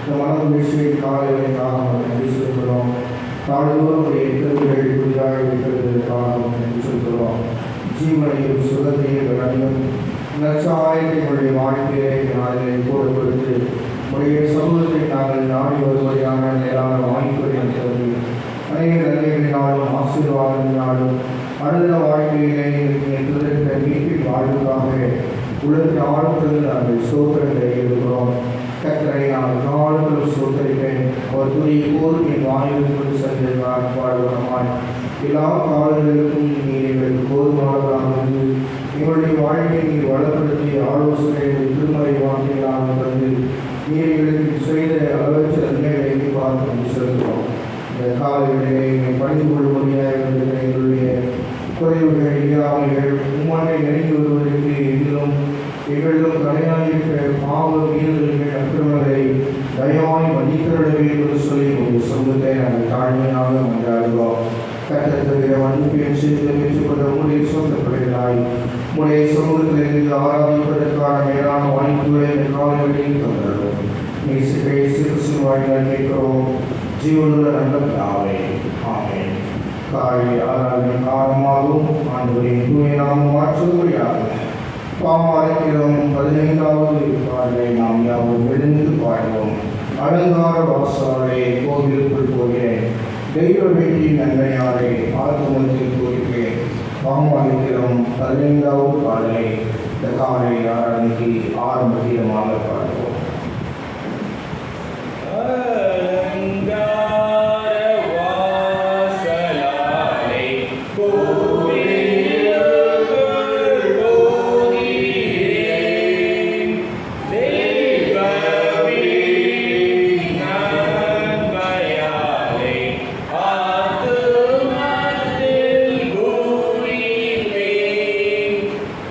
இந்த மனமகிழ்ச்சியை காலையிலாக நன்றி சொல்கிறோம். நாள்தோறும் எத்தனைகள் புதிதாக இருக்கிறதற்காக நன்றி சொல்கிறோம். ஜீவனையும் சுகத்தையும் கண்ணையும் நற்சாயத்தினுடைய வாழ்க்கையை நாளிலே கூட கொடுத்து உடைய சமூகத்தை நாங்கள் நாடி வருவதையான மேலான வாய்ப்புகளை தருவி அநேக நன்மைகளினாலும் ஆசீர்வாதங்களினாலும் அடுத்த வாழ்க்கையிலே எங்களுக்கு மீட்பின் வாழ்வுக்காக உலக ஆழ்வுகள் நாங்கள் சோதனைகளை இருக்கிறோம். கத்தரை நான் நாளும் சோதரிப்பேன். அவர் துணி போர் என் வாயுக்குள் சென்று நான் வாழ்வனமாய் எல்லா காலங்களுக்கும் நீர் எங்களுக்கு போதுமானதாக இருந்து எங்களுடைய வாழ்க்கையை நீர் வளப்படுத்தி ஆலோசனை திருமறை வார்த்தைகளாக வந்து நீர் எங்களுக்கு செய்த அளவற்ற நன்மைகளை பார்த்து செலுத்துவோம். இந்த காலையிலே எங்கள் பணிந்து கொள்வதையாக இருந்த எங்களுடைய குறைவுகள் இல்லாமல் உண்மையை நெருங்கி வருவதற்கு எங்களிடம் தடையாயிருக்கிற பாவ மீறுதல்கள் அக்கிரமங்களை தயவாய் மன்னித்தருட வேண்டும் சொல்லி ஒரு சொந்தத்தை நாங்கள் தாழ்மையாக மன்றாடுகிறோம். கட்டத்தட்ட மன்னிப்பின் செய்து பெற்றுக்கொண்ட உடைய சொந்த பிள்ளைகளாய் உடைய சமூகத்திலிருந்து ஆராதிப்பதற்கான மேலான வாய்ப்புகளை இந்த காலங்களில் தந்துள்ளோம். நேசிக்கை சிறு வாழ்நாள் கேட்கிறோம். ஜீவனுள்ள நல்ல பிதாவே, ஆமென். காலை ஆராதனை காரணமாகவும் ஆண்டவரின் தூய நாமம் மாற்றும்படியாக பாமாரிக்கிறோம். 15வது பாடலை நாம் யாவும் எழுந்து பாடுவோம். அலங்கார வாசலே கோவிலுக்குள் போகிறேன், தெய்வ வேண்டியின் நன்மையாலே ஆத்மத்தில் போகிறேன். பாமாரிக்கிறோம் 15வது பாடலை இந்த காலை ஆராதனைக்கு ஆரம்பமாக பாடுவோம்.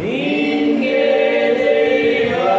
Inge Deva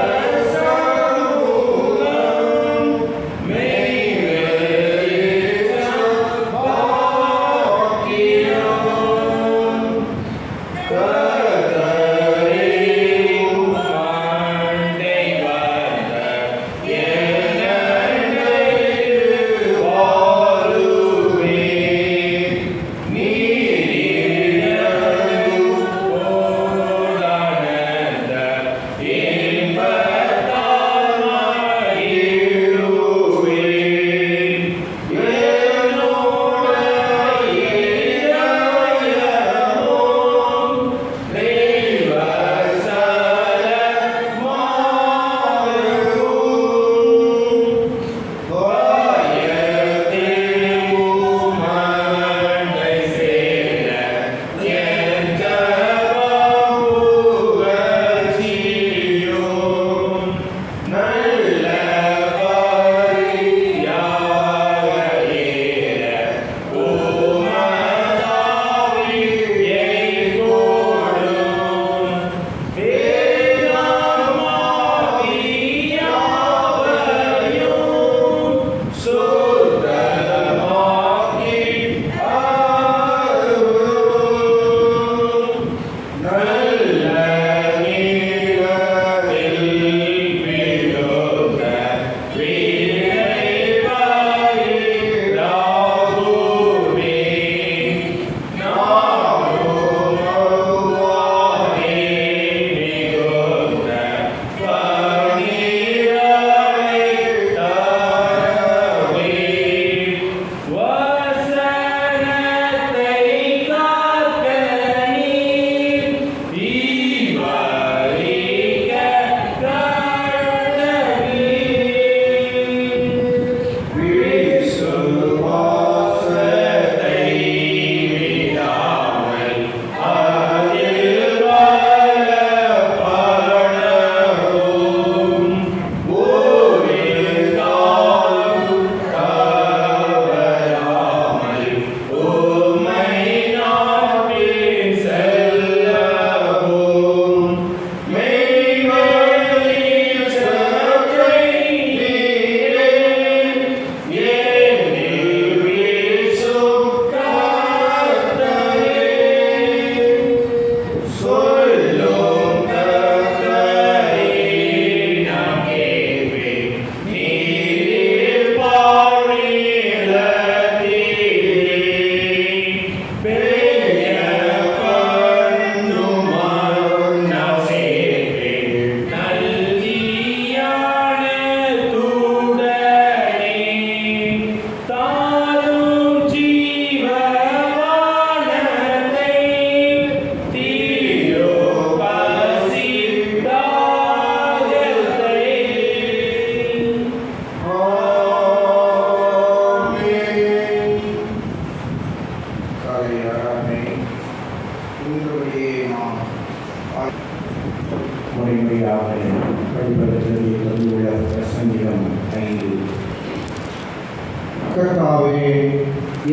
கர்த்தாவே,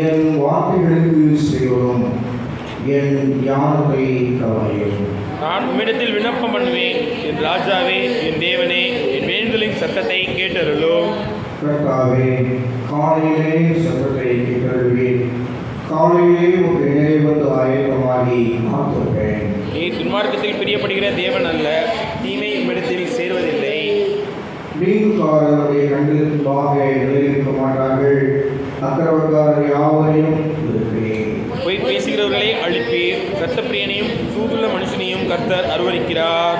என் வார்த்தைகளுக்கு செவியும் என் ஞானத்தை கவனியும். நான் உம்மிடத்தில் விண்ணப்பம் பண்ணுவேன். என் ராஜாவே, என் தேவனே, என் வேண்டுதலின் சத்தத்தை கேட்டருளும். கர்த்தாவே, காலையிலே சத்தத்தை கேட்டருள்வீர். காலையிலே ஒரு நிறைவது ஆயத்தமாகி காத்திருப்பேன். நீ துன்மார்க்கத்தில் பிரியப்படுகிற தேவன் அல்ல, தீமை உம்மிடத்தில் சேர்வதில்லை. வீண்காரரை கண்டிப்பாக நிலைநிற்க மாட்டார்கள். அக்கிரமக்காரர் யாவரையும் இருக்கிறேன். பொய் பேசுகிறவர்களை அழிப்பீர். இரத்தப்பிரியனையும் சூதுள்ள மனுஷனையும் கர்த்தர் அருவருக்கிறார்.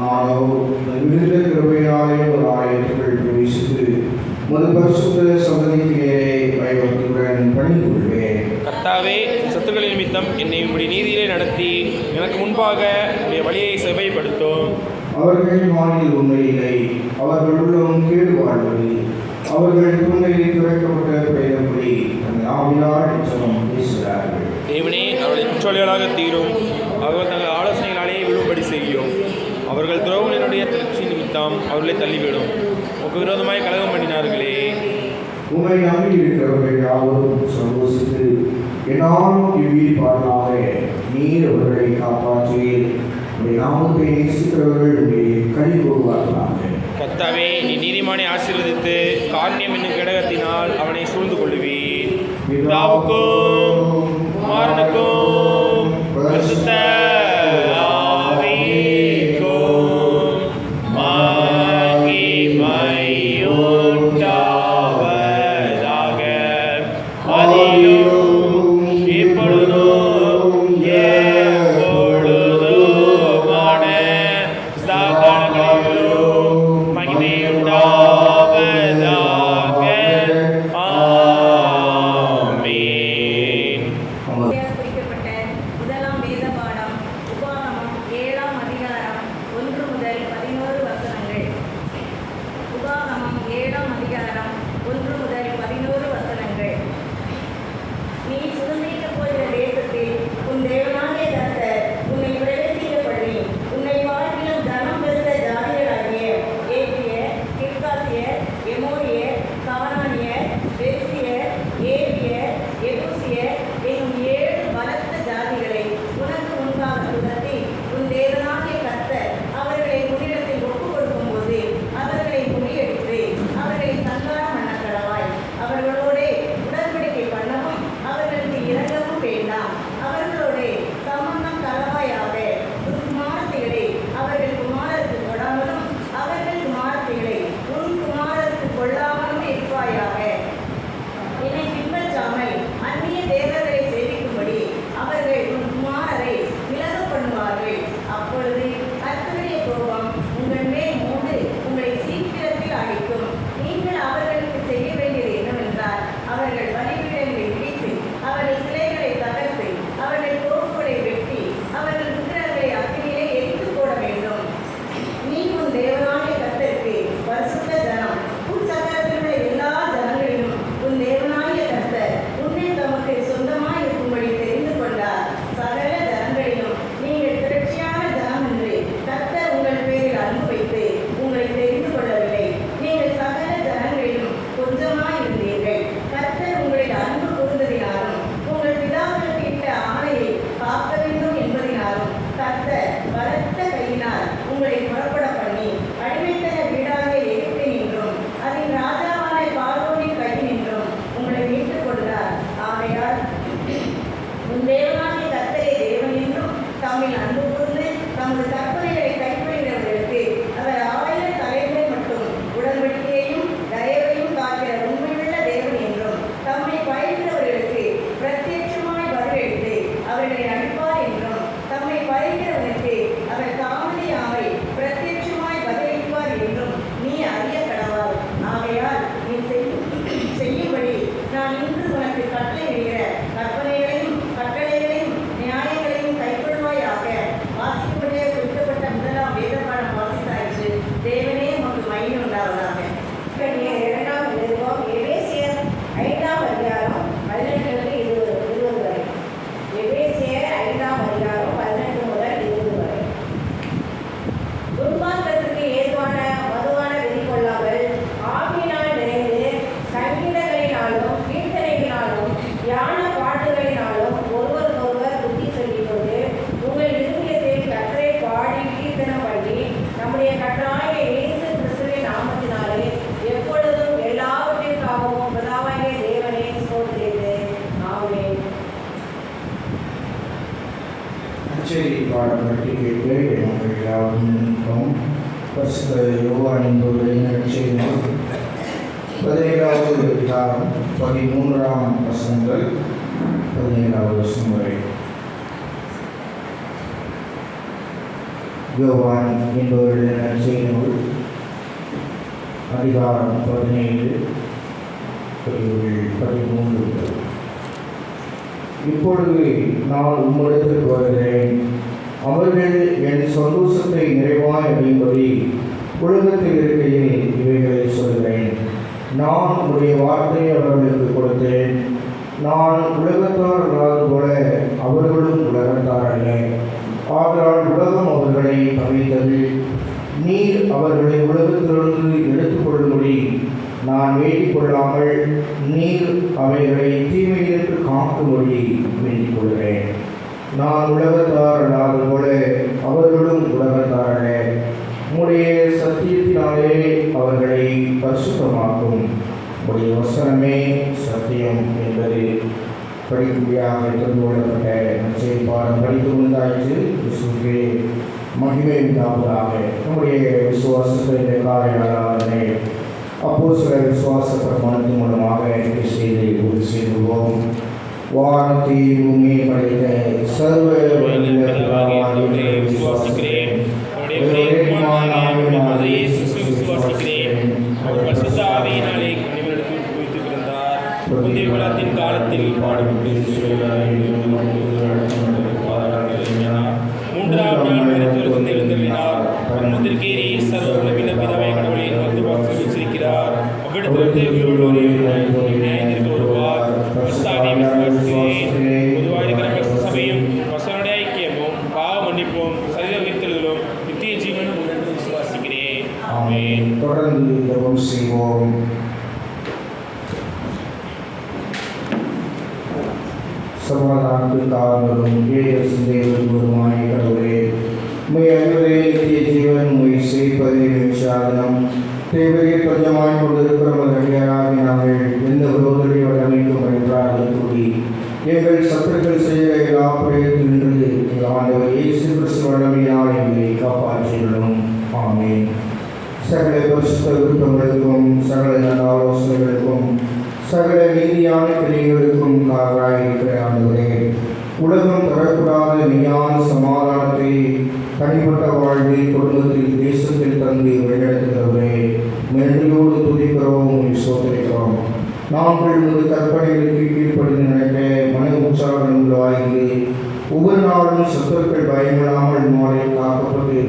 நானோ மிகுந்த கிருபையாலே ஒரு ஆலயத்துக்குள் பிரவேசித்து ஒரு பரிசுத்த சந்ததிக்கு நேரே பயபக்தியுடன் பணிந்து கொள்வேன். கர்த்தாவே, சத்துக்களின் நிமித்தம் என்னை உம்முடைய நீதியிலே நடத்தி எனக்கு முன்பாக உம்முடைய வழியை செவைப்படுத்தும். அவர்கள் வானில் உண்மை இல்லை, அவர்கள் உள்ளம் கேடு வாழ்வது. அவர்கள் தூண்மையில் துவைக்கப்பட்ட பெயர்படி தங்கள் ஆவினால் நிச்சயம் பேசுகிறார்கள். தேவனே, அவர்களை குற்றவாளிகளாக தீரும். அவர்கள் தங்கள் ஆலோசனைகளாலே விழும்படி செய்யும். அவர்கள் துரோகத்தினுடைய திருச்சி நிமித்தம் அவர்களை தள்ளிவிடும். உனக்கு விரோதமாய் கலகம் பண்ணினார்களே. உண்மை நம்பி இருக்கிறவர்கள் யாவரும் சந்தோஷித்து என்னாலும் இவ்வீர் பாடலாக நீர் அவர்களை காப்பாற்றுவீர். நாமத்தை நேசிக்கிறவர்கள் கை கூறுவார்களாக. கர்த்தாவே, நீ நீதிமானை ஆசீர்வதித்து காருண்யம் என்னும் கடகத்தினால் அவனை சூழ்ந்து கொள்ளுவீர். பிதாவுக்கும் குமாரனுக்கும் பரிசுத்த ஆவிக்கும் மகிமை உண்டாவதாக. ஆதியிலும் இப்பொழுதும் எப்பொழுதுமான சதாகாலங்களிலும் மகிமை உண்டாவதாக. ஆமென். குறிக்கப்பட்ட முதலாம் வேத பாடம் பாடம் பற்றி கேட்டு நாங்கள் யாரும் பரிசுத்த யோவானின் நற்செய்தி 17வது அதிகாரம் 13ஆம் வசனங்கள் 17வது வசனம் வரை. யோவான் என்பவருடைய நற்செய்தி நூல் அதிகாரம் 17 13. இப்பொழுது நான் உம்மிடத்திற்கு வருகிறேன். அவர்கள் என் சந்தோஷத்தை நிறைவாய் அடையும்படி உலகத்தில் இருக்கையில் இவைகளை சொல்கிறேன். நான் உடைய வார்த்தையை அவர்களுக்கு கொடுத்தேன். நான் உலகத்தார் அல்லாது போல அவர்களும் உலகத்தார் அல்ல. ஆதலால் உலகம் அவர்களை பகைத்தது. நீர் அவர்களை உலகத்திலிருந்து எடுத்துக்கொள்ளும்படி நான் வேண்டிக் கொள்ளாமல் நீர் அவைகளை தீமையிற்கு காக்கும்படி வேண்டிக் கொள்கிறேன். நான் உலகத்தார் அல்லாது போல அவர்களும் உலகத்தாரல்ல. உம்முடைய சத்தியத்தினாலே அவர்களை பரிசுத்தமாக்கும். உடைய வசனமே சத்தியம் என்பது படிக்கும்படியாக தெரிந்து கொள்ளப்பட்ட நற்செய்தி பாடம் படித்து கொண்டாயிற்று. கிறிஸ்துவுக்கு மகிமை உண்டாவதாக. நம்முடைய விசுவாசத்தை இந்த காலையாளனே அப்போஸ்தலர் விசுவாச பிரமாணத்தின் மூலமாக செய்து உறுதி செய்துள்ளோம். வானத்தை பூமியை படைத்த சர்வ விசுவாசிக்கிறேன். காலத்தில் பாடுபட்டு 3ஆம் நாள் எழுந்தருளினார். பரமத்திற்கேறி சர்வ உலகின் பிதாவே கடவுளின் வாக்கு வச்சிருக்கிறார். அவ்விடத்திலிருந்து நியாயத்திற்கு வருவார். பொதுவாக இருக்கிற சபையும் வசனுடைய ஐக்கியமும் பாவ மன்னிப்பும் சரீர உயிர்த்தெழுதலும் நித்திய ஜீவனும் உணர்ந்து விசுவாசிக்கிறேன். ஆமென். தொடர்ந்து ஜெபம் செய்வோம். சமாதானத்திற்காகவும் ஏக சிந்தையுமாய் கடவுளே, உம்மை அறிவதே நித்திய ஜீவன், உம்மை சேவிப்பதே சாதனம். தேவையை கொஞ்சமாய் கொண்டிருக்கிற அடியாராக நாங்கள் எந்த விரோதத்தை வளமைக்கும் என்றார்கள் கூறி எங்கள் சத்துருக்கள் செய்கிற எல்லா பிரயத்தில் நின்று எங்கள் ஆண்டவர் இயேசு கிறிஸ்து வல்லமையினால் எங்களை காப்பாற்றியுள்ளோம். ஆமென். சகல பரிசுத்த விருப்பங்களுக்கும் சகல நல்ல ஆலோசனைகளுக்கும் சகல நீதியான கிரியைகளுக்கும் காரணமாக இருக்கிற ஆண்டவரே, உலகம் தரக்கூடாத மெய்யான சமாதானத்தை தனிப்பட்ட வாழ்வில் குடும்பத்தில் தேசத்தில் தந்து வழிநடத்துகிறவரே, நன்றியோடு துதிக்கிறோம், சோதரிக்கிறோம். நாங்கள் உங்கள் கற்பனைகளுக்கு கீழ்ப்படிந்து நடக்க மன உற்சாகம் உள்ளவாகி ஒவ்வொரு நாளும் சத்துருக்கள் பயமில்லாமல் மாலை காக்கப்பட்டு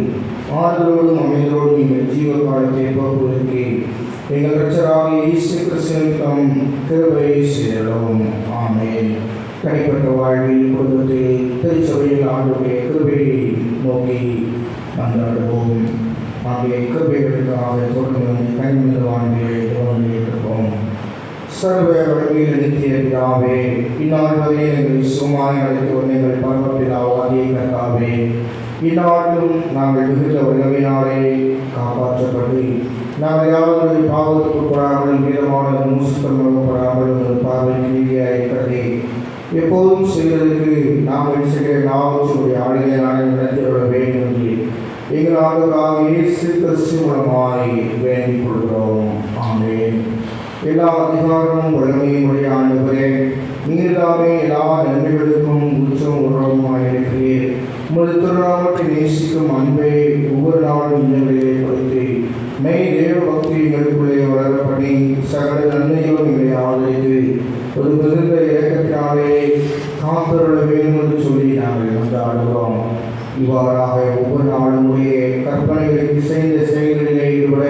ஆறுதலோடும் அமைதலோடும் எங்கள் ஜீவ காலத்தை போக்குவதற்கு எங்கள் இரட்சகராகிய இயேசு கிறிஸ்துவின் கிருபை செய்தோம். ஆமென். தனிப்பட்ட வாழ்வில் குடும்பத்தில் திருச்சபையில் ஆண்டுடைய கிருபையை நோக்கி மன்றாடுவோம். ஆகிய கிருபைகளுக்காக தொடர்ந்து கனிமந்த வாழ்விலே தொடர்ந்திருக்கிறோம். சர்வ வழியில் நித்திய பிதாவே, இந்நாள் வரை எங்களை சுகமாய் நடத்தி எங்கள் பரமபிதாவாகிய கர்த்தாவே, இந்நாட்டிலும் நாங்கள் மிகுந்த வல்லமையினாலே காப்பாற்றப்பட்டு நாங்கள் யாவது பாவத்துக்கு போடாமல் வீரமான மூசுக்கள் வழங்கப்படாமல் ஒரு பார்வை நீதியாக இருக்கிறதே எப்போதும் செய்வதற்கு நாங்கள் செய்கிற நாவற்றுடைய ஆளுநை நடத்திவிட வேண்டும் என்று எங்கள் ஆண்டுக்காக இயேசு கிறிஸ்து மூலமாய் வேண்டிக் கொள்கிறோம். ஆமென். எல்லா அதிகாரமும் வல்லமையும் உடைய ஆண்டவரே, நீர்தாமே எல்லா நன்மைகளுக்கும் உச்சம் உறவுமாக இருக்கிறீர். உமது திருநாமத்தை நேசிக்கும் அன்பை ஒவ்வொரு நாளும் எங்களை கொடுத்து மெய் தேவ பக்தி எங்களுக்குள்ளே வளரப்படி சகல நன்மைகளும் எங்களை ஆதரித்து ஒரு மிகுந்த இயக்கத்தினாலே காத்தருள வேண்டும் என்று சொல்லி நாங்கள் கொண்டாடுகிறோம். இவ்வாறாக ஒவ்வொரு நாளுடைய கற்பனைகளுக்கு இசைந்த செயல்களிலே ஈடுபட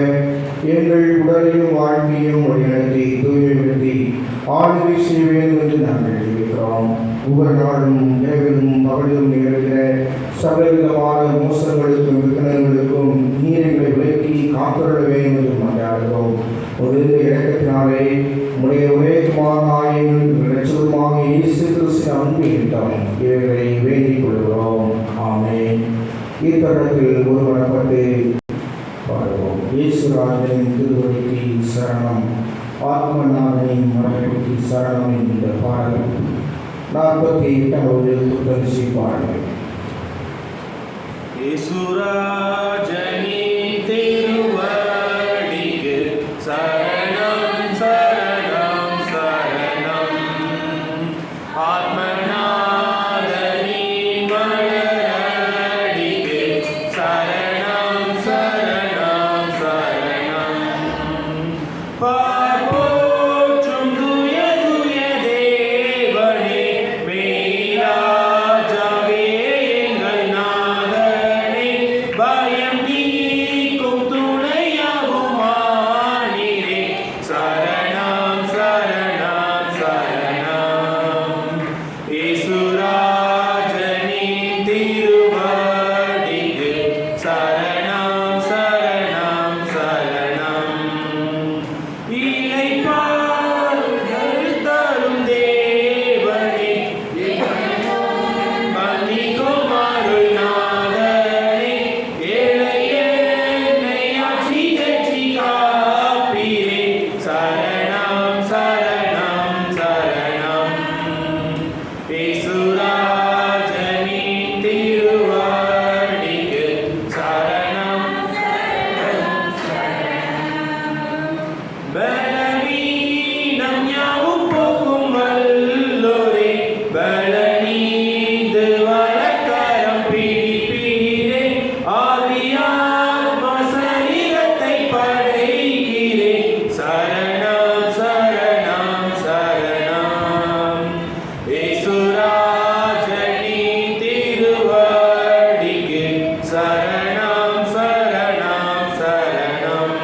எங்கள் உடலையும் வாழ்க்கையும் வழிநடத்தி தூய்மைப்படுத்தி ஆளுகை செய்ய வேண்டும் என்று நாங்கள் இருக்கிறோம். ஒவ்வொரு நாளும் இரவிலும் பகலிலும் நிகழ்கிற சகலவிதமான மோசங்களுக்கும் விக்கனங்களுக்கும் நீரை விலக்கி காத்தருள வேண்டும் என்று கொண்டாடுகிறோம். ஒரு இறக்கத்தினாலே உடைய ஒரே குமாரனாயும் இரட்சகருமாக இயேசு கிறிஸ்து அன்பிடம் இவைகளை வேண்டிக் கொள்கிறோம். ஆமென். இத்தருணத்தில் ஒருவனப்பட்டு பாடுவோம். இயேசுராஜனின் திருவடிக்கு சரணம், ஆத்மநாதனின் மனைவிக்கு சரணம் என்ற பாடல் 48வது புத்தரிசி பாடல். இசுராஜனி திருவடிக்கு சரணம் சரணம் சரணம். ஆத்மநாதனி மலரடிக்கு சரணம் சரணம் சரணம். பார்ப்போற்றும் தூய தூய தேவனே, மெய்ராஜாவே எங்கள் நாதனே, பயம் நீக்கும் துணையாகுமானீரே, சரணம் சரணம் சரணம். இசுராஜனின் திருவடிக்கு சரணம் சரணம் சரணம். இளைப்பாறுதல் தரும் தேவனே, மன்னிக்கும் அருள்நாதனே, ஏழை என்னை ஆட்சி தேற்றி காப்பீரே, சரணம் சரணம் சரணம். இசுராஜனின் திருவடிக்கு சரணம் பலவீனம் யாவும் போக்கும் வல்லோரே, பலனீந்து வலக்கரம் பிடிப்பீரே, ஆவியாத்ம சரீரத்தை படைக்கிறே, சரணம் சரணம் சரணம். இசுராஜனின் திருவடிக்கு சரணம் சரணம் சரணம்.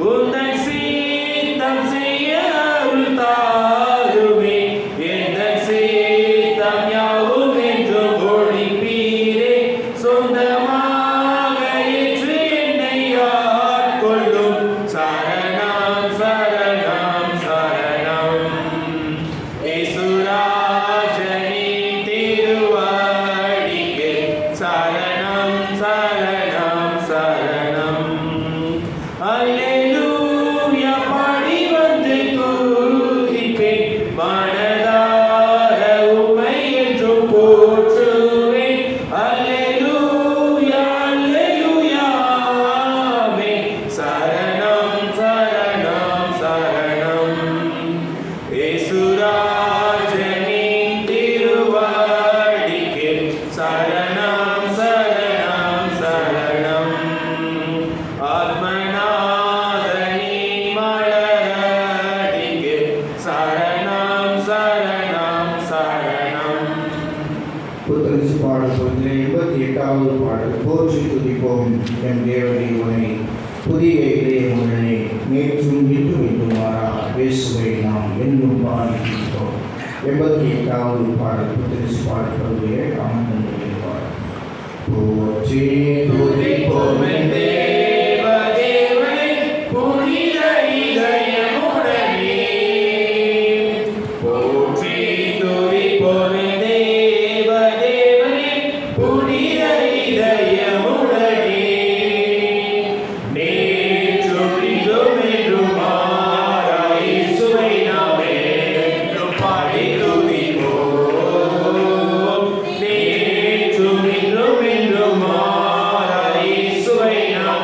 உந்தன் சீத்தம் செய்ய அருள் தாருமே, எந்தன் சீத்தம் யாவும் என்றும் ஒழிப்பீரே, சொந்தமாக ஏற்று என்னை ஆட்கொள்ளும், சரணம் சரணம் சரணம். இசுராஜனின் திருவடிக்கு சரணம் சரணம் சரணம். அல்லேலூயா பாடி வந்து துதிப்பேன், மனதார உம்மை என்றும் போற்றுவேன். அல்லேலூயா அல்லேலூயா ஆமென், சரணம் சரணம் சரணம். இசுராஜனின் திருவடிக்கு சரணம் சரணம் சரணம். ஆத்மநாதனி மலரடிக்கு சரணம் சரணம் சரணம். புத்தரிசு பாடல் 88வது பாடல். போற்றி துதிப்போம் என் தேவனை உனை, புதிய இதயமுடனே நேற்றும் இன்றும் இன்றுமாறா இயேசுவை நாம் என்னும் பாடிக்கிறோம். 88வது பாடல். புத்தரிசு பாடல் 17ஆம் பாடல். போற்றி துதிப்போம் என் தேவனே, புனித இதயமுடனே, போற்றி துதிப்போம் என் தேவனே, புனித இதயமுடனே, நேற்றும் இன்றும் என்றுமாறா இயேசுவை நாம் என்றும் பாடி துதிப்போம். நேற்றும் இன்றும் என்றுமாறா இயேசுவை நாம்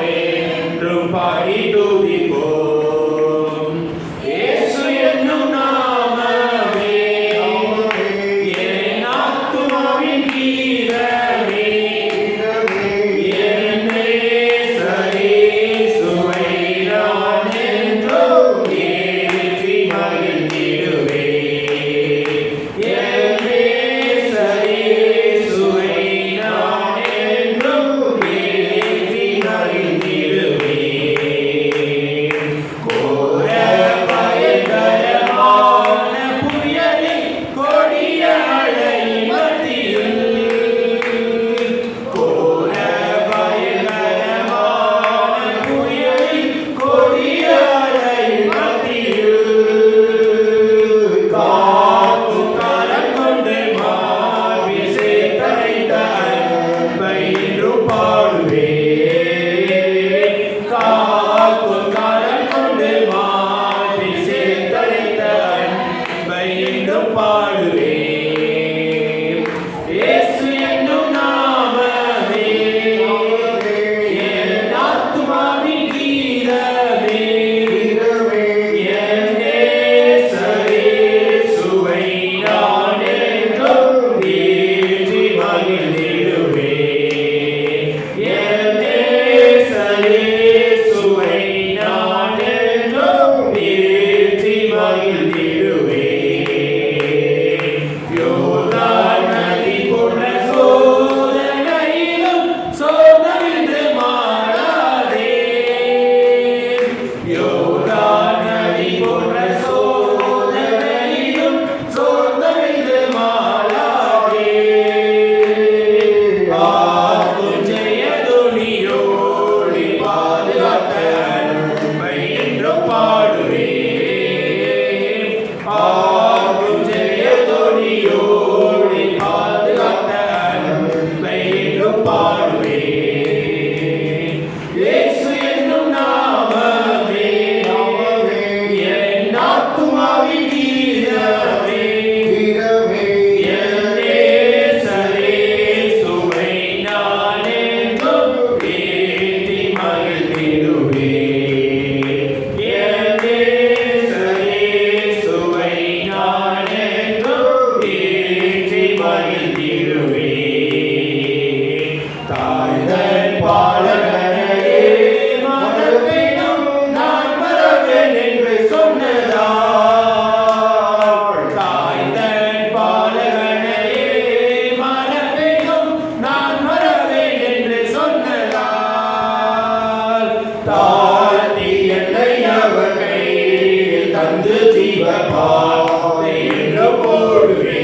தந்து ஜீவ பாதை என்று போடுவே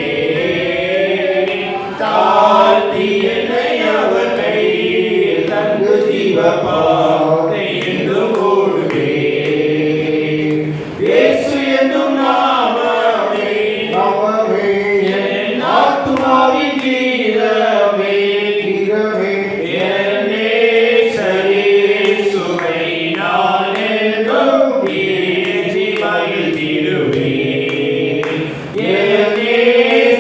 தாழ்த்தி என்னை அவர் கையில் தந்து ஜீவ பாதை என்று போடுவே இயேசு என்னும் நாமமே நாமமே என் ஆத்துமாவின் கீதமே கீதமே என்னே சரீசுவை நான் என்றும் ஏற்றி மகிழ்ந்திடுவே என்னே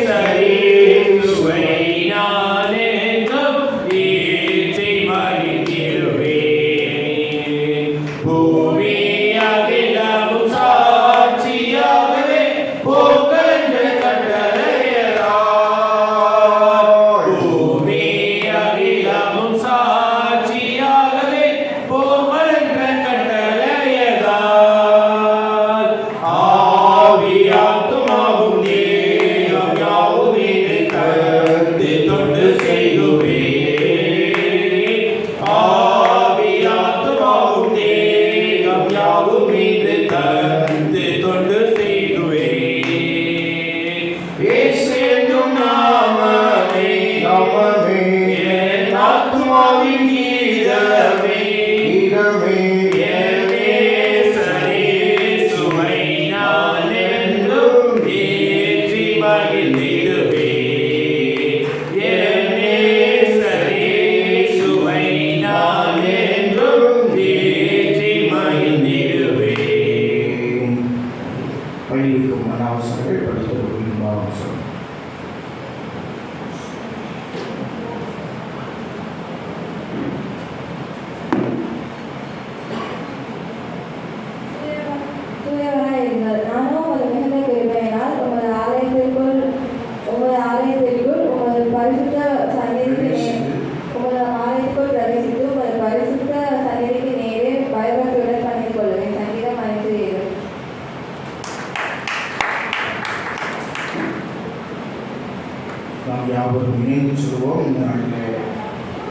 சரீசுவை நான் என்றும் ஏற்றி மகிழ்ந்திடுவே பூமி அகிலமும் சாட்சியாகவே போகின்ற கட்டளையராய் பூமி அகிலமும் சாட்சியாகவே போகின்ற கட்டளையராய் ஆவியாத்துமாவும் தேகம் யாவும் இதை கருத்து தொண்டு செய்துவே ஆவியாத்துமாவும் தேகம் யாவும் இதை கருத்து தொண்டு செய்துவே இயேசு என்னும் நாமமே நாமமே என் ஆத்துமாவின் கீதமே கீதமே என்னே சரீசுவை நான் என்றும் ஏற்றி மகிழ்ந்திடுவே என்னே சரீசுவை நான் என்றும் ஏற்றி மகிழ்ந்திடுவே பள்ளிக்கும் அனாவசங்கள் படித்தவர்களின் அவசரம் தூயவராய் இருங்கள். நானும் உமது மிகுந்த கிருபையினால் உமது ஆலயத்திற்குள் உமது பரிசுத்த சந்நிதிக்கு உமது ஆலயத்திற்குள் பிரவேசித்து உமது பரிசுத்த சந்நிதிக்கு நேரே பயபக்தியுடன் பணிந்து கொள்வேன். சங்கீதம் 5:7. நாம் யாவரும் இணைந்து சொல்வோம். இந்த நாட்டில்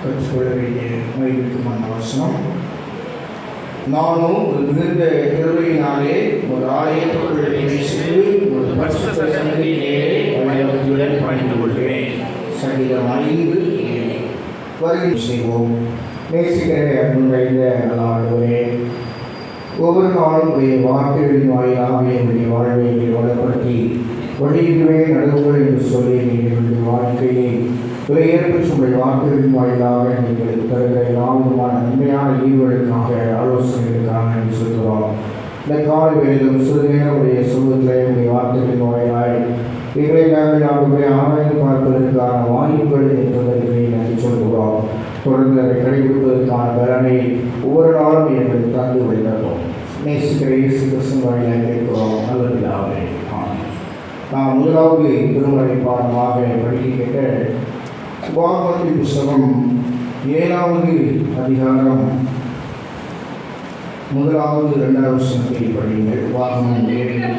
கற்றுக்கொள்ள வேண்டிய மகிழ்வுக்குமான வசனம். நானும் ஒரு மிகுந்த கிருபையினாலே ஒரு ஆலயத்திற்குள் பிரவேசித்து ஒரு பரிசுத்த சந்நிதியிலே பயபக்தியுடன் பணிந்து கொள்கிறேன். சங்கீதம் 5:7. வருகை செய்வோம். நேசிக்கிற அன்புடைய ஆண்டவரே, ஒவ்வொரு நாளும் உடைய வார்த்தைகளின் வாயிலாக என்னுடைய வாழ்வை வளப்படுத்தி வழியிலே நடுவுகள் என்று சொல்லி எங்களுடைய வாழ்க்கையை விலையேற்ப உங்கள் வார்த்தைகளின் வாயிலாக நீங்கள் தருகிற எல்லாவிதமான நன்மையான ஈவுகளுக்காக ஆலோசனைகளுக்காக என்று சொல்கிறோம். இந்த கால வேலையிலும் சிறிது நேரமுடைய சொல்வதில் உடைய வார்த்தைகளின் வாயிலாய் இவரை நாங்கள் அவருடைய ஆராய்ந்து பார்ப்பதற்கான வாய்ப்புகள் என்பதற்கு நன்றி சொல்கிறோம். தொடர்ந்து அதை கடைபிடிப்பதற்கான பலனை ஒவ்வொரு நாளும் எங்களுக்கு தந்து வருகிறோம். நேசிக்கிற இயேசு கிறிஸ்துவின் வாயிலாக கேட்கிறோம். நல்லதாகவே நாம் முதலாவது திருமறை பாடமாக படிக்கின்ற உபாகமத்தின் புஸ்தகம் 7வது அதிகாரம் 1வது 2வது வசனத்தை படியுங்கள். உபாகமம் 7.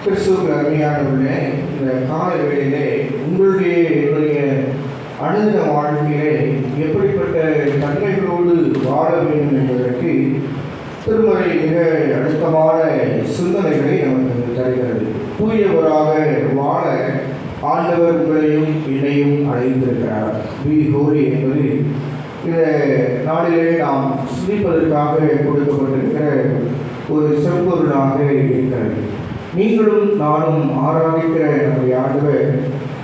கிறிஸ்துவுக்கு அருமையானவர்களே, இந்த கால வேளையிலே என்னுடைய அணுகிற வாழ்க்கையிலே எப்படிப்பட்ட தன்மைகளோடு வாழ வேண்டும் என்பதற்கு திருமறை மிக அழுத்தமான சிந்தனைகளை நமக்கு தருகிறது. தூயவராக வாழ ஆண்டவர் உங்களையும் என்னையும் அழைத்திருக்கிறார். பி ஹோலி என்பது இந்த நாளிலே நாம் சிந்திப்பதற்காக கொடுக்கப்பட்டிருக்கிற ஒரு செம்பொருளாக இருக்கிறது. நீங்களும் நானும் ஆராதிக்கிற நம்முடைய ஆண்டவர்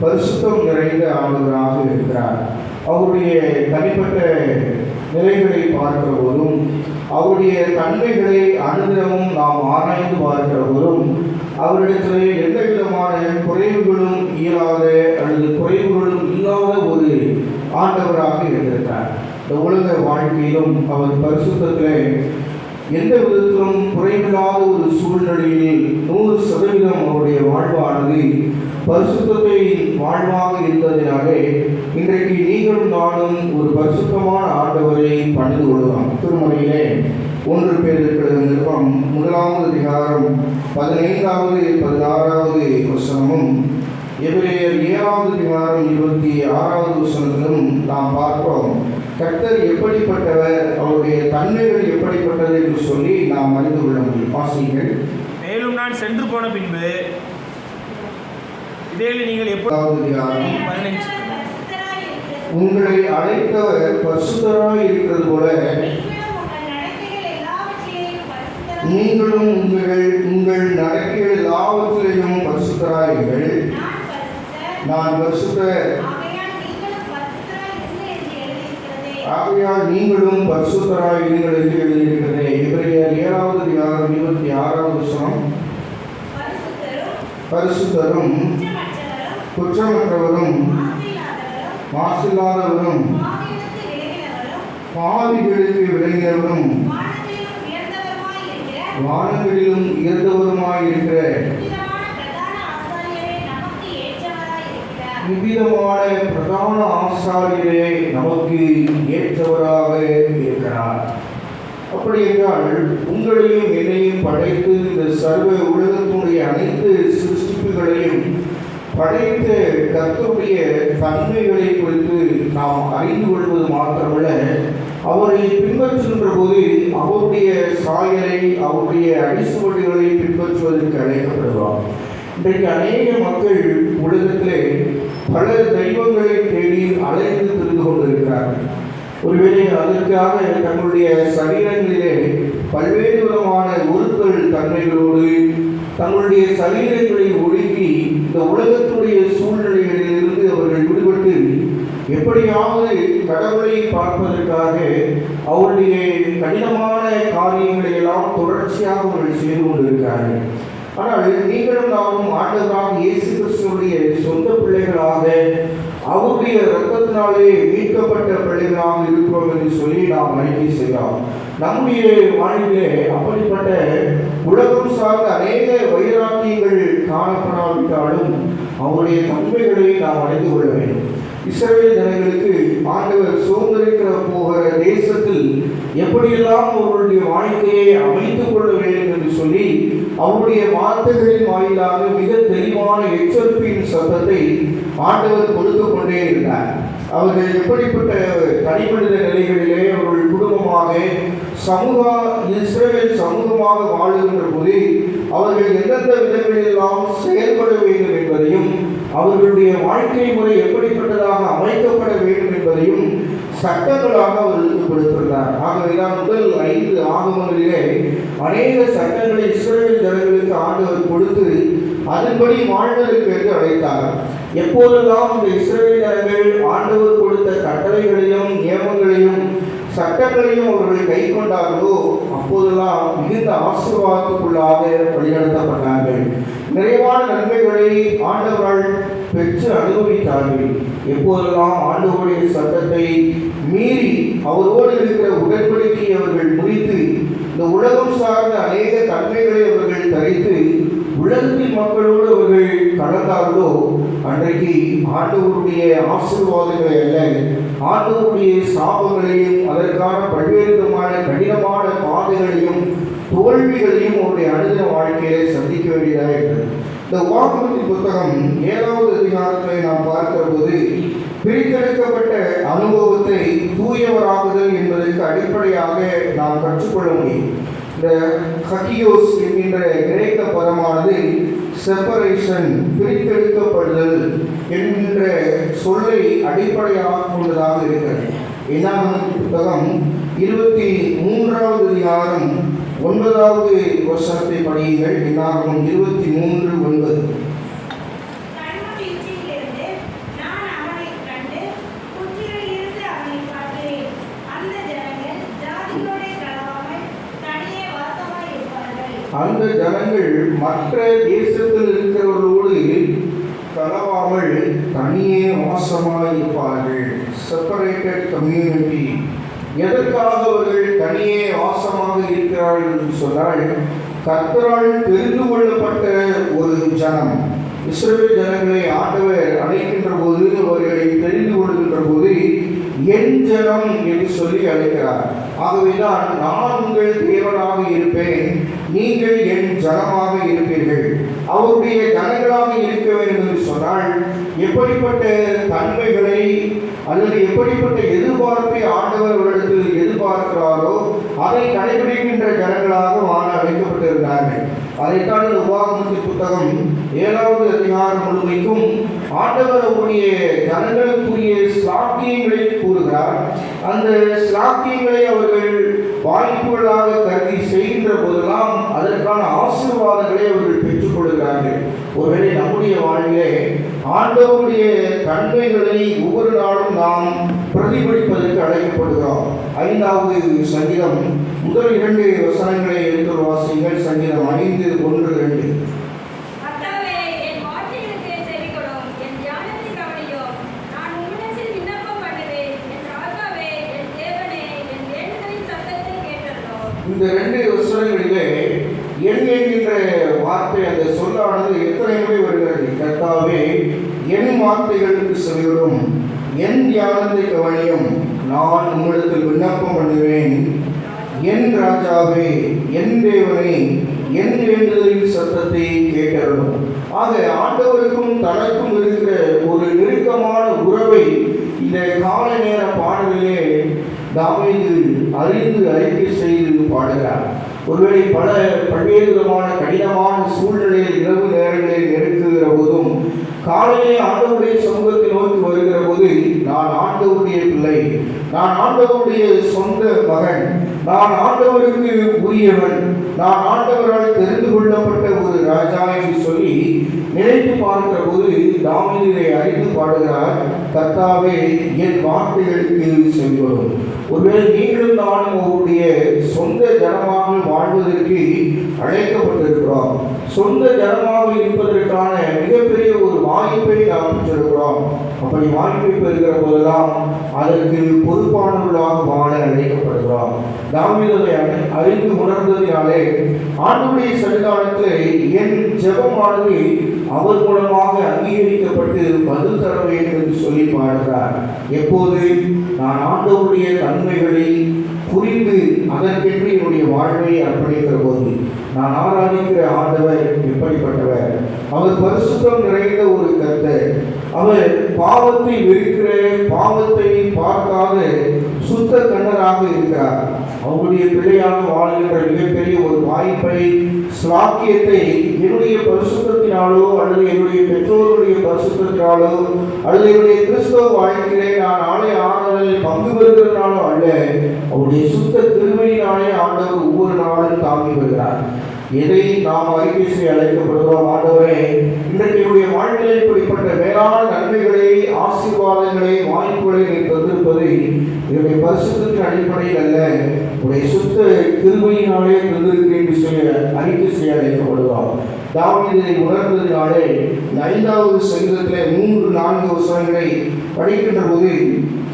பரிசுத்தம் நிறைந்த ஆண்டவராக இருக்கிறார். அவருடைய தனிப்பட்ட நிலைகளை பார்க்கிற போதும் அவருடைய தன்மைகளை அனுதினமும் நாம் ஆராய்ந்து பார்க்கிறவரும் அவரிடத்திலே எந்த விதமான குறைவுகளும் இயலாத அல்லது குறைவுகளும் இல்லாத ஒரு ஆண்டவராக இருந்திருக்கிறார். இந்த உலக வாழ்க்கையிலும் அவர் பரிசுத்தத்திலே எந்த விதத்திலும் குறைவில்லாத ஒரு சூழ்நிலையில் 100% அவருடைய வாழ்வானது பரிசுத்தத்தை வாழ்வாக இருந்ததினாலே இன்றைக்கு நீங்களும் நானும் ஒரு பரிசுத்தமான ஆண்டவரை பணிந்து கொள்ளலாம். திருமலையிலே 1 பேருக்கு நிறுவனம் 1வது அதிகாரம் 15வது 16வது வசனமும் எபிரேயர் 7வது அதிகாரம் 26வது வசனத்திலும் நாம் பார்க்கிறோம். கர்த்தர் எப்படிப்பட்டவர், அவருடைய தன்மைகள் எப்படிப்பட்டது என்று சொல்லி நாம் அறிந்து கொள்ள முடியும். வாசிங்கள். மேலும் நான் சென்று போன பின்பு இதில் நீங்கள் எப்போதாவது 15 உங்களை அழைத்தவர் பரிசுத்தராய் இருக்கிறது போல நீங்களும் உங்கள் நடக்கைகள் எல்லாவற்றிலையும் பரிசுத்தராயுங்கள். நான் பரிசுத்தர், ஆகையால் நீங்களும் பரிசுத்தராயிருங்கள் என்று எழுதியிருக்கிறதே. எபிரேயர் 7வது அதிகாரம் 26வது வசனம். பரிசுத்தரும் குற்றமற்றவரும் மாசில்லாதவரும் பாவிகளுக்கு விளங்கியவரும் வானங்களிலும் உயர்ந்தவருமாயிருக்கிற இவ்விதமான பிரதான ஆசாரியரே நமக்கு ஏற்றவராக இருக்கிறார். அப்படி என்றால் உங்களையும் என்னையும் படைத்து இந்த சர்வ உலகத்தினுடைய அனைத்து சிருஷ்டிப்புகளையும் படைத்த கர்த்தருடைய தன்மைகளை குறித்து நாம் அறிந்து கொள்வது மாத்திரமல்ல, அவரை பின்பற்றுகின்ற போது அவருடைய சாயலை, அவருடைய அடிசுவடுகளை பின்பற்றுவதற்கு அழைக்கப்படுவார். இன்றைக்கு அநேக மக்கள் உலகத்திலே பல தெய்வங்களை தேடி அலைந்து திரிந்து கொண்டிருக்கிறார்கள். ஒருவேளை அதற்காக தங்களுடைய சரீரங்களிலே பல்வேறு விதமான உறுத்தல் தன்மைகளோடு தங்களுடைய சரீரங்களை ஒடுக்கி இந்த உலகத்துடைய சூழ்நிலைகளிலிருந்து அவர்கள் விடுபட்டு எப்படியாவது கடவுளை பார்ப்பதற்காக அவருடைய கடினமான காரியங்களை எல்லாம் தொடர்ச்சியாக அவர்கள் செய்து கொண்டிருக்கிறார்கள். ஆனால் நீங்களும் நாமும் ஆண்டவராக இயேசு கிறிஸ்துவுடைய சொந்த பிள்ளைகளாக அவருடைய இரத்தத்தினாலே மீட்கப்பட்ட பிள்ளைகளாக இருக்கிறோம் என்று சொல்லி நாம் அறிக்கை செய்யலாம். நம்முடைய வாழ்விலே அப்படிப்பட்ட உலகம் சார்ந்த அநேக வைராக்கியங்கள் காணப்படாவிட்டாலும் அவருடைய தன்மைகளை நாம் அறிந்து கொள்ள வேண்டும். இஸ்ரவேல் ஜனங்களுக்கு ஆண்டவர் சுதந்திரிக்கிற போகிற தேசத்தில் எப்படியெல்லாம் அவர்களுடைய வாழ்க்கையை அமைத்துக் கொள்ள வேண்டும் என்று சொல்லி அவருடைய வார்த்தைகளின் வாயிலாக மிக தெளிவான எச்சரிப்பின் சத்தத்தை ஆண்டவர் கொடுத்து கொண்டே இருந்தார். அவர்கள் எப்படிப்பட்ட தனிமனித நிலைகளிலே அவர்கள் குடும்பமாக இஸ்ரவேல் சமூகமாக வாழுகின்ற போது அவர்கள் எந்தெந்த விதங்களிலெல்லாம் செயல்பட வேண்டும் என்பதையும் அவர்களுடைய வாழ்க்கை முறை எப்படிப்பட்டதாக அமைக்கப்பட வேண்டும் என்பதையும் சட்டங்களாக அவர்களுக்கு கொடுத்திருந்தார். ஆகவேதான் முதல் 5 ஆகமங்களிலே அநேக சட்டங்களை இஸ்ரவேல் ஜனங்களுக்கு ஆண்டவர் கொடுத்து அதன்படி வாழ்வதற்கு என்று அழைத்தார். எப்போதெல்லாம் இந்த இஸ்ரவேல் ஜனங்கள் ஆண்டவர் கொடுத்த கட்டளைகளையும் நியமங்களையும் சட்டங்களையும் அவர்கள் கை கொண்டார்களோ அப்போதெல்லாம் மிகுந்த ஆசீர்வாதத்துக்குள்ளாக வழிநடத்தப்பட்டார்கள். நிறைவான நன்மைகளை ஆண்டவர்கள் பெற்று அனுபவித்தார்கள். எப்போதெல்லாம் ஆண்டவருடைய சட்டத்தை மீறி அவரோடு இருக்கிற உடன்படிக்கையை அவர்கள் முறித்து இந்த உலகம் சார்ந்த அநேக தன்மைகளை அவர்கள் தரித்து உலகத்தின் மக்களோடு அவர்கள் கலந்தார்களோ அன்றைக்கு ஆண்டவருடைய ஆசீர்வாதங்களை அல்ல, ஆண்டவருடைய சாபங்களையும் அதற்கான பல்வேறு விதமான கடினமான பாதைகளையும் தோல்விகளையும் அவருடைய அனுதின வாழ்க்கையை சந்திக்க வேண்டியதாக இருக்கிறது. இந்த வாக்குறுதி புத்தகம் 7வது அதிகாரத்தை நாம் பார்க்கிற போது பிரித்தெடுக்கப்பட்ட அனுபவத்தை தூயவராகுதல் என்பதற்கு அடிப்படையாக நாம் கற்றுக்கொள்ள முடியும். இந்த ஹக்கியோஸ் என்கின்ற கிரேக்க பதமானது செப்பரேஷன், பிரித்தெடுக்கப்படுதல் என்கின்ற சொல்லை அடிப்படையாக கொண்டதாக இருக்கிறது. என்னாகமத்தின் புத்தகம் 23வது அதிகாரம் 9வது வசனத்தை படியுங்கள். என்னாகமம் 23:9. அந்த ஜனங்கள் மற்ற தேசத்தில் இருக்கிறவர்களோடு கலவாமல் தனியே வாசமாய் இருப்பார்கள். Separated community. எதற்காக அவர்கள் தனியே வாசமாக இருக்கிறார்கள் என்று சொன்னால், கர்த்தரால் தெரிந்து கொள்ளப்பட்ட ஒரு ஜனம். இஸ்ரவேல் ஜனங்களை ஆண்டவர் அழைக்கின்ற போது, அவர்களை தெரிந்து கொள்கின்ற போது என் ஜனம் என்று சொல்லி அழைக்கிறார். ஆகவேதான் நான் உங்கள் தேவனாக இருப்பேன், நீங்கள் என் ஜனமாக இருப்பீர்கள். அவருடைய ஜனங்களாக இருக்க வேண்டும் என்று சொன்னால் எப்படிப்பட்ட தன்மைகளை அல்லது எப்படிப்பட்ட எதிர்பார்ப்பை ஆண்டவர் அவரிடத்தில் எதிர்பார்க்கிறாரோ அதை கடைபிடிக்கின்ற ஜனங்களாக வாழ அழைக்கப்பட்டிருந்தார்கள். அதைத்தான் இந்த உபாகமத்தின் புத்தகம் 7வது அதிகாரம் முழுமைக்கும் ஆண்டவர் அவருடைய ஜனங்களுக்குரிய ஸ்லாக்கியங்களை கூறுகிறார். அந்த ஸ்லாக்கியங்களை அவர்கள் வாய்ப்புகளாக கருதி செய்கின்ற போதெல்லாம் அதற்கான ஆசீர்வாதங்களை அவர்கள் பெற்றுக் கொள்கிறார்கள். ஒருவேளை நம்முடைய வாழ்விலே ஆண்டவருடைய தன்மைகளை ஒவ்வொரு நாளும் நாம் பிரதிபலிப்பதற்கு அழைக்கப்படுகிறோம். 5வது சங்கீதம் முதல் 2 வசனங்களை எடுத்து வாசியுங்கள். சங்கீதம் 5:1-2. இந்த 2 வசனங்களிலே என் என்கின்ற வார்த்தை, அந்த சொல்லானது எத்தனை முறை வருகிறது? கர்த்தாவே என் வார்த்தைகளுக்கு செவிடும், என் தியானத்தை கவனியும், நான் உம்மிடத்தில் விண்ணப்பம் பண்ணுவேன். என் ராஜாவே, என் தேவனே, என் வேண்டுதலின் சத்தத்தை கேட்டருளும். ஆக ஆண்டவருக்கும் தனக்கும் இருக்கிற ஒரு நெருக்கமான உறவை இந்த காலை நேர பாடலிலே தாவீது அறிந்து அறிக்கை செய்து பாடுகிறார். ஒருவேளை பல்வேறு விதமான கடினமான சூழ்நிலையில் இரவு நேரங்களில் நெருக்குகிற போதும் காலையிலே ஆண்டவருடைய சமூகத்தை நோக்கி வருகிற போது, நான் ஆண்டவருடைய பிள்ளை, நான் ஆண்டவருடைய சொந்த மகன், நான் ஆண்டவருக்கு உரியவன், நான் ஆண்டவரால் தெரிந்து கொள்ளப்பட்ட ஒரு ராஜா என்று சொல்லி நினைத்து பார்க்கிற போது தாவீதை அறிந்து பாடுகிறார். கர்த்தாவே என் வார்த்தைகளுக்கு செவிடும். ஒருவேளை நீங்களும் நானும் அவருடைய சொந்த ஜனமாக வாழ்வதற்கு அழைக்கப்பட்டிருக்கிறோம். சொந்த ஜனமாக இருப்பதற்கான மிகப்பெரிய ஒரு வாய்ப்பை நாம் பெற்றிருக்கிறோம். அப்படி வாய்ப்பை பெறுகிற போதெல்லாம் அதற்கு பொறுப்பானவர்களாக வாழ அழைக்கப்படுகிறோம். தாவீதை அறிந்து உணர்ந்ததினாலே ஆண்டவருடைய சன்னிதானத்தில் என் ஜெபமானது அவர் மூலமாக அங்கீகரிக்கப்பட்டு பதில் தர வேண்டும் என்று சொல்லி பாடுகிறார். எப்போது நான் ஆண்டவருடைய தன்மைகளை புரிந்து அதற்கென்று என்னுடைய வாழ்வை அர்ப்பணிக்கிற போது, நான் ஆராதிக்கிற ஆண்டவர் எப்படிப்பட்டவர்? அவர் பரிசுத்தம் நிறைந்த ஒரு கர்த்தர். அவர் பாவத்தை வெறுக்கிற, பாவத்தை பார்க்காத சுத்த கண்ணராக இருக்கிறார். அவருடைய பிள்ளையாக வாழ்கின்ற மிகப்பெரிய ஒரு வாய்ப்பை, ஸ்லாக்கியத்தை என்னுடைய பரிசுத்தத்தினாலோ அல்லது என்னுடைய பெற்றோருடைய பரிசுத்தத்தினாலோ அல்லது என்னுடைய கிறிஸ்தவ வாழ்க்கையிலே நான் ஆலய ஆராதனையில் பங்கு பெறுகிறதுனாலோ அல்ல, அவருடைய சுத்த கிருபையினாலே ஆண்டவர் ஒவ்வொரு நாளும் தாங்கி வருகிறார். எதை நாம் அறிக்கை செய்ய அழைக்கப்படுகிறோம்? ஆண்டவரே, இன்றைக்கு என்னுடைய வாழ்க்கையில் இப்படிப்பட்ட மேலான நன்மைகளை, ஆசீர்வாதங்களை, வாய்ப்புகளை நீ தந்திருப்பது என்னுடைய பரிசுத்தத்தின் அடிப்படையில் அல்ல, உடைய சுத்த கிருபையினாலே தந்திருக்கிறேன் என்று சொல்லி அறிக்கை செய்ய அழைக்கப்படுகிறோம். தாவீதை உணர்ந்ததினாலே 5வது சங்கீதத்திலே 3-4 வசனங்களை படிக்கின்ற போது,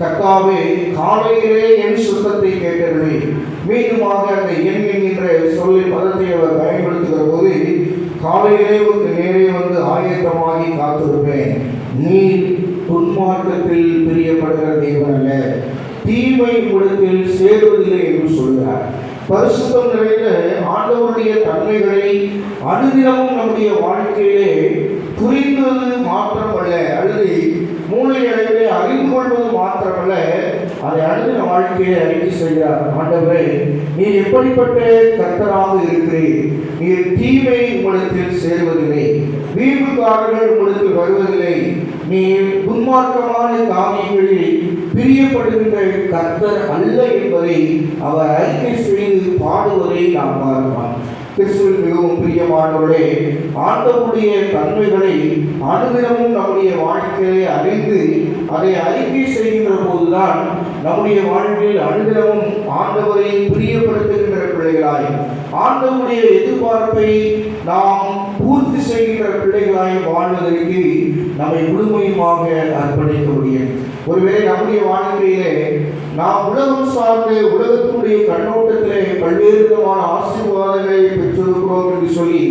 கர்த்தாவே காலையிலே என் சுத்தத்தை கேட்டருளே. மீண்டுமாக அந்த என் என்கின்ற சொல்லை பதத்தை அவர் பயன்படுத்துகிற போது, காலையிலே ஒரு நேரே வந்து ஆயத்தமாகி காத்திருப்பேன். நீ துன்மார்க்கத்தில் பிரியப்படுகிற தேவன் அல்ல, தீமை உலகத்தில் சேருவதில்லை என்று சொல்கிறார். பரிசுத்தம் நிறைந்த ஆண்டவருடைய தன்மைகளை அனுதினமும் நம்முடைய வாழ்க்கையிலே புரிந்தது மாத்திரமல்ல, அல்லது மூளை அளவிலே அறிந்து கொள்வது மாத்திரமல்ல, அதை அனுதின வாழ்க்கையை அறிக்கை செய்கிறார். ஆண்டவரே, நீ எப்படிப்பட்ட கர்த்தராக இருக்கிறீர்? நீர் தீமை உங்களிடத்தில் சேருவதில்லை, வீம்புக்காரர்கள் உங்களிடத்தில் வருவதில்லை, நீ துன்மார்க்கமான காரியங்களில் பிரியப்படுகின்ற கர்த்தர் அல்ல என்பதை அவர் அறிக்கை செய்து பாடுவதை நாம் பார்க்கலாம். கிறிஸ்துவில் மிகவும் பிரியமானவர்களே, ஆண்டவருடைய தன்மைகளை அனுதினமும் நம்முடைய வாழ்க்கையை அறிந்து அதை அறிக்கை செய்கின்ற போதுதான் நம்முடைய வாழ்வில் அனுதினமும் ஆண்டவரை பிரியப்படுத்துகின்ற பிள்ளை பிள்ளைகளாய், ஆண்டவருடைய எதிர்பார்ப்பை நாம் பூர்த்தி செய்கின்ற பிள்ளைகளாய் வாழ்வதற்கு நம்மை முழுமையுமாக அர்ப்பணிக்க முடியும். ஒருவேளை நம்முடைய வாழ்க்கையிலே நாம் உலகம் சார்ந்த உலகத்தினுடைய கண்ணோட்டத்திலே பல்வேறு விதமான ஆசீர்வாதங்களை பெற்றிருக்கிறோம் என்று சொல்லி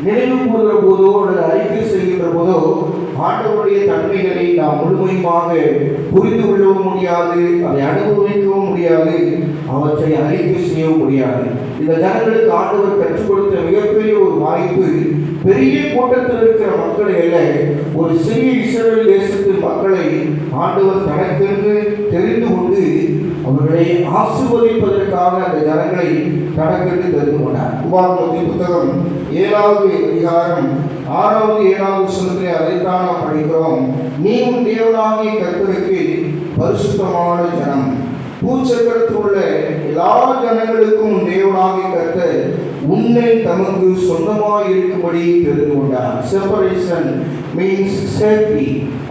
நினைவு கூறுகிற போதோ அல்லது அறிக்கை செய்கின்ற போதோ ஆண்டவருடைய தன்மைகளை நாம் முழுமையுமாக புரிந்து கொள்ளவும் முடியாது, அதை அனுபவிக்கவும் முடியாது, அவற்றை அறிக்கை செய்யவும் முடியாது. இந்த ஜனங்களுக்கு ஆண்டவர் கற்றுக் கொடுத்த மிகப்பெரிய ஒரு வாய்ப்பு, பெரிய கூட்டத்தில் இருக்கிற மக்களை அல்ல, ஒரு சிறிய இஸ்ரவேல் தேசத்து மக்களை ஆண்டவர் தனக்கென்று தெரிந்து கொண்டு அவர்களை ஆசீர்வதிப்பதற்காக அந்த ஜனங்களை தனக்கென்று தெரிந்து கொண்டார். உபாகமத்தின் புத்தகம் 7வது அதிகாரம் 6வது 7வது வசனத்திலே அதைத்தான் நாம் படிக்கிறோம். நீ உன் தேவனாகிய கர்த்தருக்கு பரிசுத்தமான ஜனம், பூச்சக்கரத்தில் உள்ள எல்லா ஜனங்களுக்கும் தேவனாகிய கர்த்தர் உன்னை தமக்கு சொந்தமாய் இருக்கும்படி தெரிந்து கொண்டார். Separation means safety.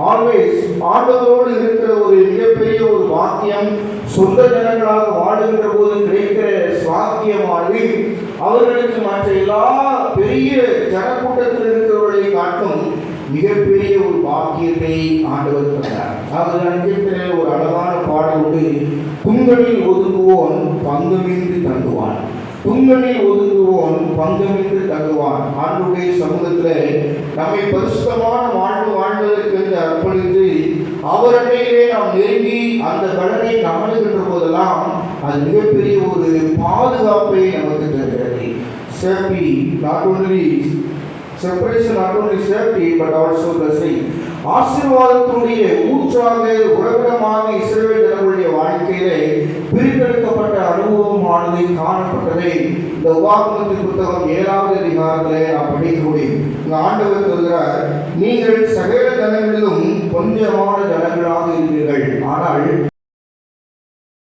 ஆல்வேஸ் ஆண்டவரோடு இருக்கிற ஒரு மிகப்பெரிய ஒரு வாக்கியம், சொந்த ஜனங்களாக வாழுகின்ற போது கிடைக்கிற சாத்தியமானது அவர்களுக்கு மற்ற எல்லா பெரிய ஜனக்கூட்டத்தில் இருக்கிறவர்களை காட்டும் மிகப்பெரிய ஒரு பாக்கியத்தை ஆண்டவர் தந்தார். அவர் ஒரு அழகான பாடல் உண்டு, துங்களில் ஒதுங்குவோன் பங்கமின்றி தங்குவான், துங்களில் ஒதுங்குவோன் பங்கமின்றி தங்குவான். ஆண்டுடைய சமூகத்தில் நம்மை பரிசுத்தமான வாழ்வதற்கு அர்ப்பணித்து அவரிடையிலே நாம் நெருங்கி அந்த பலனை நாடுகின்ற போதெல்லாம் அது மிகப்பெரிய ஒரு பாதுகாப்பை நமக்கு தருகிறது. Safety, not only separation, not only safety but also blessing. ஆசீர்வாதத்தினுடைய ஊற்றாக உறவிடமாக இஸ்ரவேல் ஜனங்களுடைய வாழ்க்கையிலே பிரித்தெடுக்கப்பட்ட அனுபவமானது காணப்பட்டதை இந்த உபாகமத்தின் புத்தகம் 7வது அதிகாரத்திலே நாம் படிக்க முடியும். இந்த ஆண்டவர் சொல்கிறார், நீங்கள் சகல